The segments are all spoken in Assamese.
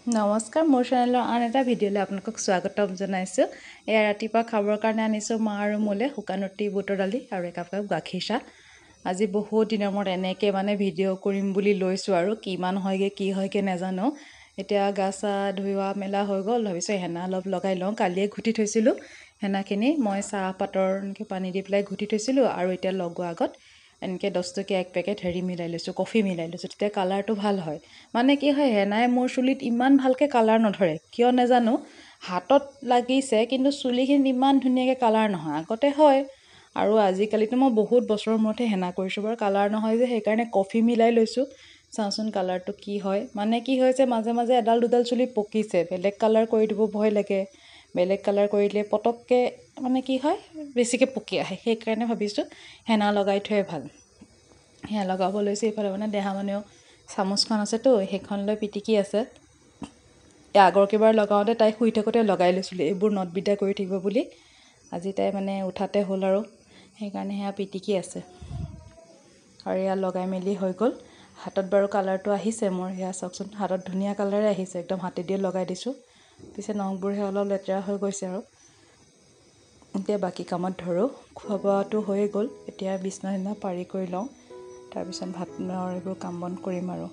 নমস্কাৰ মোৰ চেনেলৰ আন এটা ভিডিঅ'লৈ আপোনালোকক স্বাগতম জনাইছোঁ। এয়া ৰাতিপুৱা খাবৰ কাৰণে আনিছোঁ মা আৰু মোলে শুকান ৰুটি বুটৰ দালি আৰু একাপ গাখীৰ চাহ। আজি বহুত দিনৰ মূৰত এনেকৈ ভিডিঅ' কৰিম বুলি লৈছোঁ আৰু কিমান হয়গৈ কি হয়গৈ নাজানো। এতিয়া গা চা ধুওৱা মেলা হৈ গ'ল, ভাবিছোঁ হেনা অলপ লগাই লওঁ। কালিয়ে ঘুটি থৈছিলোঁ হেনাখিনি, মই চাহপাতৰ এনেকৈ পানী দি পেলাই ঘুটি থৈছিলোঁ আৰু এতিয়া লগোৱা আগত এনেকৈ 10 টকীয়া এক পেকেট মিলাই লৈছোঁ, কফি মিলাই লৈছোঁ, তেতিয়া কালাৰটো ভাল হয়। মানে কি হয়, হেনাই মোৰ চুলিত ইমান ভালকৈ কালাৰ নধৰে কিয় নাজানো। হাতত লাগিছে কিন্তু চুলিখিনিত ইমান ধুনীয়াকৈ কালাৰ নহয়। আগতে হয় আৰু আজিকালিতো মই বহুত বছৰৰ মূৰতহে হেনা কৰিছোঁ বাৰু, কালাৰ নহয় যে সেইকাৰণে কফি মিলাই লৈছোঁ। চাওঁচোন কালাৰটো কি হয়। মানে কি হৈছে, মাজে মাজে এডাল দুডাল চুলি পকিছে, বেলেগ কালাৰ কৰি দিব ভয় লাগে। বেলেগ কালাৰ কৰি দিলে পটককৈ মানে কি হয়, বেছিকৈ পকি আহে। সেইকাৰণে ভাবিছোঁ হেনা লগাই থোৱাই ভাল। সেয়া লগাব লৈছোঁ। এইফালে মানে দেহা মানেও চামুচখন আছেতো, সেইখন লৈ পিটিকি আছে। আগৰ কেইবাৰ লগাওঁতে তাই শুই থাকোঁতে লগাই লৈছিলোঁ এইবোৰ নটবিদ্যা কৰি থাকিব বুলি। আজি তাই মানে উঠাতে হ'ল আৰু সেইকাৰণে সেয়া পিটিকি আছে আৰু এয়া লগাই মেলি হৈ গ'ল। হাতত বাৰু কালাৰটো আহিছে মোৰ, সেয়া চাওকচোন, হাতত ধুনীয়া কালাৰে আহিছে, একদম হাতেদিয়ে লগাই দিছোঁ। পিছে নখবোৰহে অলপ লেতেৰা হৈ গৈছে আৰু। এতিয়া বাকী কামত ধৰোঁ। খোৱা বোৱাটো হৈয়ে গ'ল, এতিয়া বিছনা চিছনা পাৰি কৰি লওঁ, তাৰপিছত ভাতৰ এইবোৰ কাম বন কৰিম আৰু।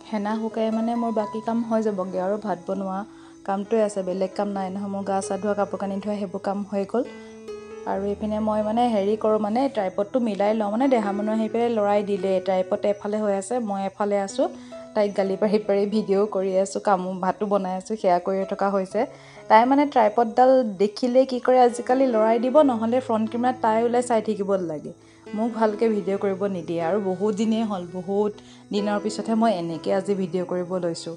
হেনা শুকাই মানে মোৰ বাকী কাম হৈ যাবগৈ আৰু। ভাত বনোৱা কামটোৱে আছে, বেলেগ কাম নাই নহয়। মোৰ গা চা ধোৱা, কাপোৰ কানি ধোৱা, সেইবোৰ কাম হৈ গ'ল। আৰু এইপিনে মই মানে হেৰি কৰোঁ, মানে ট্ৰাইপডটো মিলাই লওঁ। মানে দেহা মানুহ আহি পেলাই লৰাই দিলে, ট্ৰাইপড এফালে হৈ আছে, মই এফালে আছোঁ। তাইক গালি পাৰি পাৰি ভিডিঅ' কৰি আছোঁ, ভাতো বনাই আছোঁ, সেয়া কৰি থকা হৈছে। তাই মানে ট্ৰাইপডডাল দেখিলেই কি কৰে, আজিকালি লৰাই দিব, নহ'লে ফ্ৰণ্ট কেমেৰাত তাই ওলাই চাই থাকিব লাগে। মোক ভালকৈ ভিডিঅ' কৰিব নিদিয়ে আৰু বহুত দিনেই হ'ল, বহুত দিনৰ পিছতহে মই এনেকৈ আজি ভিডিঅ' কৰিব লৈছোঁ।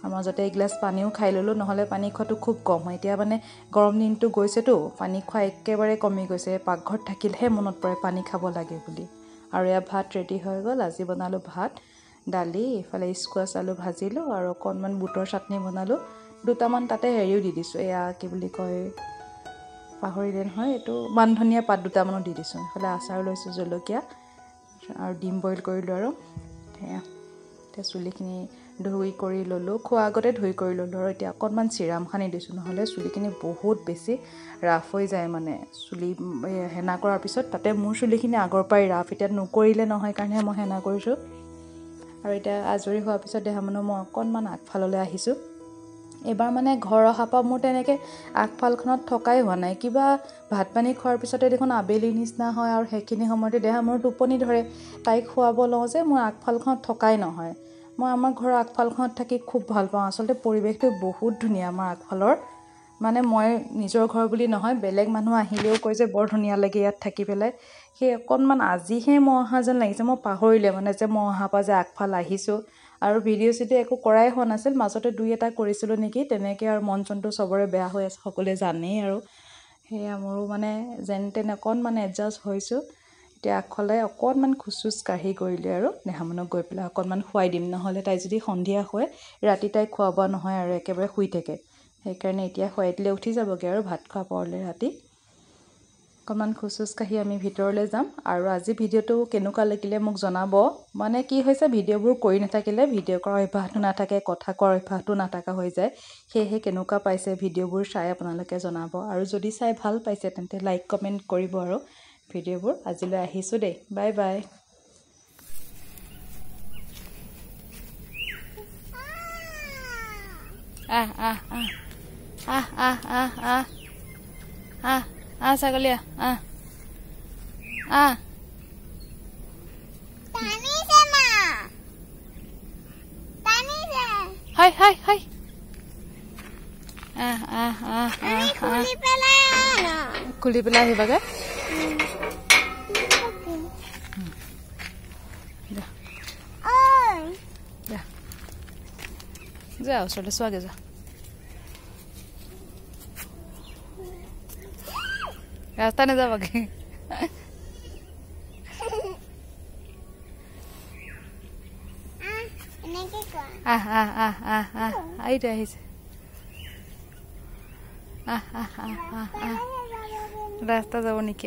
আৰু মাজতে এগিলাচ পানীও খাই ল'লোঁ, নহ'লে পানী খোৱাটো খুব কম হয়। এতিয়া মানে গৰম দিনটো গৈছেতো, পানী খোৱা একেবাৰে কমি গৈছে। পাকঘৰত থাকিলেহে মনত পৰে পানী খাব লাগে বুলি। আৰু এয়া ভাত ৰেডি হৈ গ'ল। আজি বনালোঁ ভাত, দালি, এইফালে স্কোৱাচ আলু ভাজিলোঁ আৰু অকণমান বুটৰ চাটনি বনালোঁ। দুটামান তাতে হেৰিও দি দিছোঁ, এয়া কি বুলি কয়, পাহৰিলে নহয়, এইটো মান ধনিয়া পাত দুটামানো দি দিছোঁ। এইফালে আচাৰ লৈছোঁ, জলকীয়া, আৰু ডিম বইল কৰিলোঁ আৰু সেয়া। এতিয়া চুলিখিনি ধুই কৰি ল'লোঁ, খোৱা আগতে ধুই কৰি ল'লোঁ আৰু এতিয়া অকণমান চিৰাম সানি দিছোঁ, নহ'লে চুলিখিনি বহুত বেছি ৰাফ হৈ যায়। মানে চুলি হেনা কৰাৰ পিছত, তাতে মোৰ চুলিখিনি আগৰ পৰাই ৰাফ, এতিয়া নকৰিলে নহয় কাৰণেহে মই হেনা কৰিছোঁ। আৰু এতিয়া আজৰি হোৱাৰ পিছত দেহা মানুহ মই অকণমান আগফাললৈ আহিছোঁ। এইবাৰ মানে ঘৰ অহাৰ পৰা মোৰ তেনেকৈ আগফালখনত থকাই হোৱা নাই। কিবা ভাত পানী খোৱাৰ পিছতে দেখোন আবেলি নিচিনা হয় আৰু সেইখিনি সময়তে দেহা মোৰ টোপনি ধৰে। তাইক খুৱাব লওঁ যে মোৰ আগফালখনত থকাই নহয়। মই আমাৰ ঘৰৰ আগফালখনত থাকি খুব ভাল পাওঁ। আচলতে পৰিৱেশটো বহুত ধুনীয়া আমাৰ আগফালৰ। মানে মই নিজৰ ঘৰ বুলি নহয়, বেলেগ মানুহ আহিলেও কয় যে বৰ ধুনীয়া লাগে ইয়াত থাকি পেলাই। সেই অকণমান আজিহে মই অহা যেন লাগিছে, মই পাহৰিলে মানে যে মই অহাৰ পৰা যে আগফাল আহিছোঁ। আৰু ভিডিঅ' চিডিঅ' একো কৰাই হোৱা নাছিল, মাজতে 2-এটা কৰিছিলোঁ নেকি, তেনেকৈ আৰু মন চনটো চবৰে বেয়া হৈ আছে, সকলোৱে জানেই আৰু। সেয়া মোৰো মানে যেন তেন অকণমান এডজাষ্ট হৈছোঁ। এতিয়া আগফালে অকণমান খোজ চোজ কাঢ়ি কৰিলে আৰু দেহা মানুহক গৈ পেলাই অকণমান খুৱাই দিম, নহ'লে তাই যদি সন্ধিয়া শুৱে, ৰাতি তাই খোৱা বোৱা নহয় আৰু একেবাৰে শুই থাকে। সেইকাৰণে এতিয়া খুৱাই দিলে উঠি যাবগৈ আৰু ভাত খোৱা পৰলৈ ৰাতি। অকণমান খোজ চোজ কাঢ়ি আমি ভিতৰলৈ যাম। আৰু আজি ভিডিঅ'টো কেনেকুৱা লাগিলে মোক জনাব। মানে কি হৈছে, ভিডিঅ'বোৰ কৰি নাথাকিলে ভিডিঅ' কৰাৰ অভ্যাসটো নাথাকে, কথা কোৱাৰ অভ্যাসটো নাথাকা হৈ যায়। সেয়েহে কেনেকুৱা পাইছে ভিডিঅ'বোৰ চাই আপোনালোকে জনাব। আৰু যদি চাই ভাল পাইছে তেন্তে লাইক কমেণ্ট কৰিব আৰু ভিডিঅ'বোৰ। আজিলৈ আহিছোঁ দেই, বাই বাই। আহ আহ আহ আহ আহ আহ আহ আহ আহ ছাগলী আহ আহ হয় হয় হয় আহ আহ আহ আহ খুলি পেলাই আহিবাগে। যা ওচৰলৈ চোৱাগে যা ৰাস্তা নাযাবাগে এইটো আহিছে ৰাস্তা যাব নেকি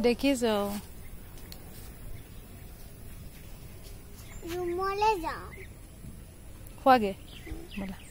দেখিছ খোৱাগে ব'লা